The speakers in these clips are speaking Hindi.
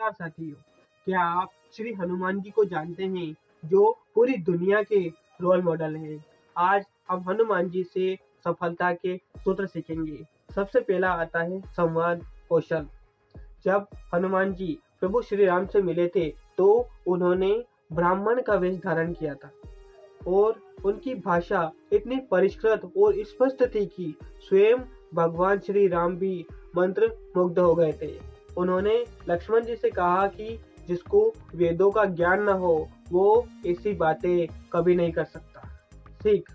नमस्कार साथियों, क्या आप श्री हनुमान जी को जानते हैं जो पूरी दुनिया के रोल मॉडल हैं। आज हम हनुमान जी से सफलता के सूत्र सीखेंगे। सबसे पहला आता है संवाद कौशल। जब हनुमान जी प्रभु श्री राम से मिले थे तो उन्होंने ब्राह्मण का वेश धारण किया था और उनकी भाषा इतनी परिष्कृत और स्पष्ट थी कि स्वयं भगवान श्री राम भी मंत्र मुग्ध हो गए थे। उन्होंने लक्ष्मण जी से कहा कि जिसको वेदों का ज्ञान न हो वो ऐसी बातें कभी नहीं कर सकता। सीख।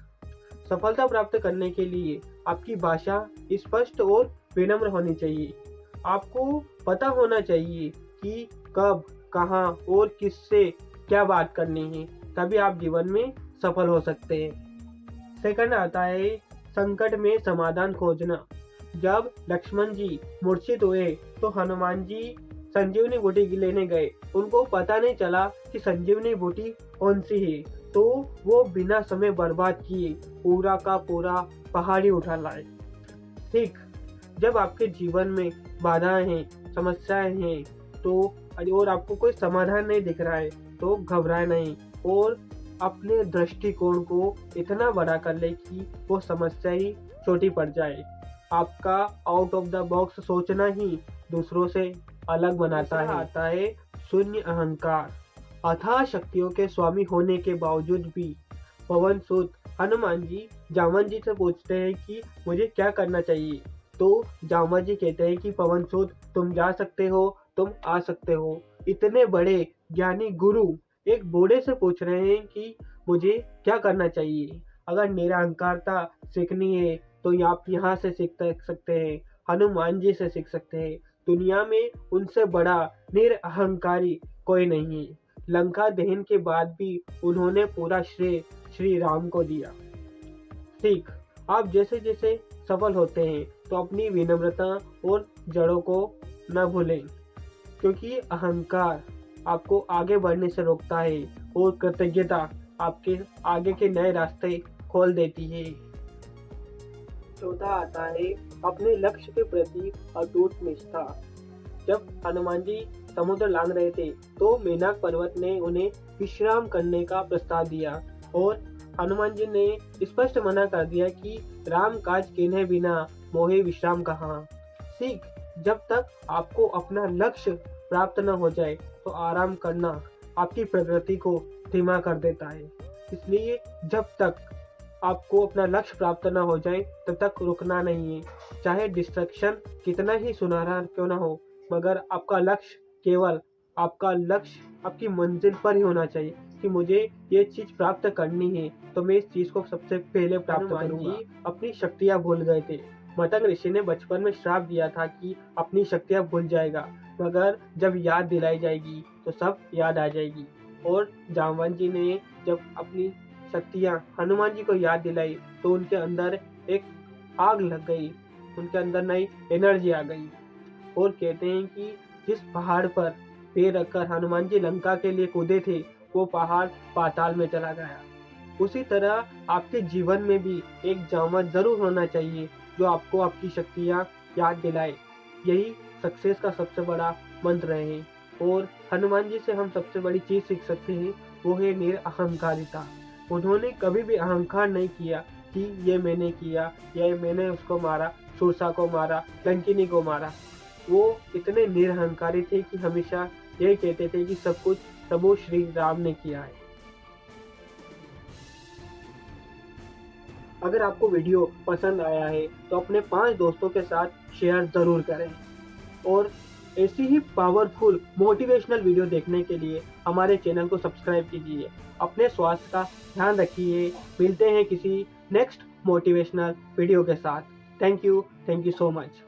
सफलता प्राप्त करने के लिए आपकी भाषा स्पष्ट और विनम्र होनी चाहिए। आपको पता होना चाहिए कि कब, कहाँ और किससे क्या बात करनी है, तभी आप जीवन में सफल हो सकते हैं। सेकंड आता है संकट में समाधान खोजना। जब लक्ष्मण जी मूर्छित हुए तो हनुमान जी संजीवनी बूटी लेने गए। उनको पता नहीं चला कि संजीवनी बूटी कौन सी है, तो वो बिना समय बर्बाद किए पूरा का पूरा पहाड़ी उठा लाए। ठीक। जब आपके जीवन में बाधाएं हैं, समस्याएं हैं, तो और आपको कोई समाधान नहीं दिख रहा है तो घबराए नहीं और अपने दृष्टिकोण को इतना बड़ा कर ले कि वो समस्या ही छोटी पड़ जाए। आपका आउट ऑफ द बॉक्स सोचना ही दूसरों से अलग बनाता है। आता है शून्य अहंकार। अथाह शक्तियों के स्वामी होने के बावजूद भी पवन सुत हनुमान जी जामवंत जी से पूछते हैं कि मुझे क्या करना चाहिए, तो जामवंत जी कहते हैं कि पवन सुत तुम जा सकते हो, तुम आ सकते हो। इतने बड़े ज्ञानी गुरु एक बूढ़े से पूछ रहे हैं कि मुझे क्या करना चाहिए। अगर निरहंकारता सीखनी है तो आप यहाँ से सीख सकते हैं, हनुमान जी से सीख सकते हैं। दुनिया में उनसे बड़ा निरअहंकारी कोई नहीं है। लंका दहन के बाद भी उन्होंने पूरा श्रेय श्री राम को दिया। ठीक। आप जैसे जैसे सफल होते हैं तो अपनी विनम्रता और जड़ों को न भूलें, क्योंकि अहंकार आपको आगे बढ़ने से रोकता है और कृतज्ञता आपके आगे के नए रास्ते खोल देती है। चौथा आता है अपने लक्ष्य के प्रति अटूट निष्ठा। जब हनुमान जी समुद्र लांघ रहे थे तो मेनाक पर्वत ने उन्हें विश्राम करने का प्रस्ताव दिया और हनुमान जी ने स्पष्ट मना कर दिया कि राम काज किन्हे बिना मोहे विश्राम कहाँ। सीख। जब तक आपको अपना लक्ष्य प्राप्त न हो जाए तो आराम करना आपकी प्रगति को धीमा कर देता है। इसलिए जब तक आपको अपना लक्ष्य प्राप्त न हो जाए तब तक रुकना नहीं है। चाहे डिस्ट्रैक्शन कितना ही सुनहरा क्यों ना हो, मगर आपका लक्ष्य केवल आपका लक्ष्य आपकी मंजिल पर ही होना चाहिए कि मुझे ये चीज प्राप्त करनी है तो मैं इस चीज को सबसे पहले प्राप्त करूंगा। अपनी शक्तियां भूल गए थे। मतंग ऋषि ने बचपन में श्राप दिया था कि अपनी शक्तियां भूल जाएगा, मगर जब याद दिलाई जाएगी तो सब याद आ जाएगी। और जामवंत जी ने जब अपनी शक्तियां हनुमान जी को याद दिलाई तो उनके अंदर एक आग लग गई, उनके अंदर नई एनर्जी आ गई। और कहते हैं कि जिस पहाड़ पर पैर रखकर हनुमान जी लंका के लिए कूदे थे वो पहाड़ पाताल में चला गया। उसी तरह आपके जीवन में भी एक जामवंत जरूर होना चाहिए जो आपको आपकी शक्तियां याद दिलाए। यही सक्सेस का सबसे बड़ा मंत्र है। और हनुमान जी से हम सबसे बड़ी चीज सीख सकते हैं, वो है निरअहंकारिता। उन्होंने कभी भी अहंकार नहीं किया कि ये मैंने किया या मैंने उसको मारा, सूरसा को मारा, लंकिनी को मारा। वो इतने निरहंकारी थे कि हमेशा यही कहते थे कि सब कुछ प्रभु श्री राम ने किया है। अगर आपको वीडियो पसंद आया है तो अपने 5 दोस्तों के साथ शेयर जरूर करें और ऐसी ही पावरफुल मोटिवेशनल वीडियो देखने के लिए हमारे चैनल को सब्सक्राइब कीजिए। अपने स्वास्थ्य का ध्यान रखिए। मिलते हैं किसी नेक्स्ट मोटिवेशनल वीडियो के साथ। Thank you so much.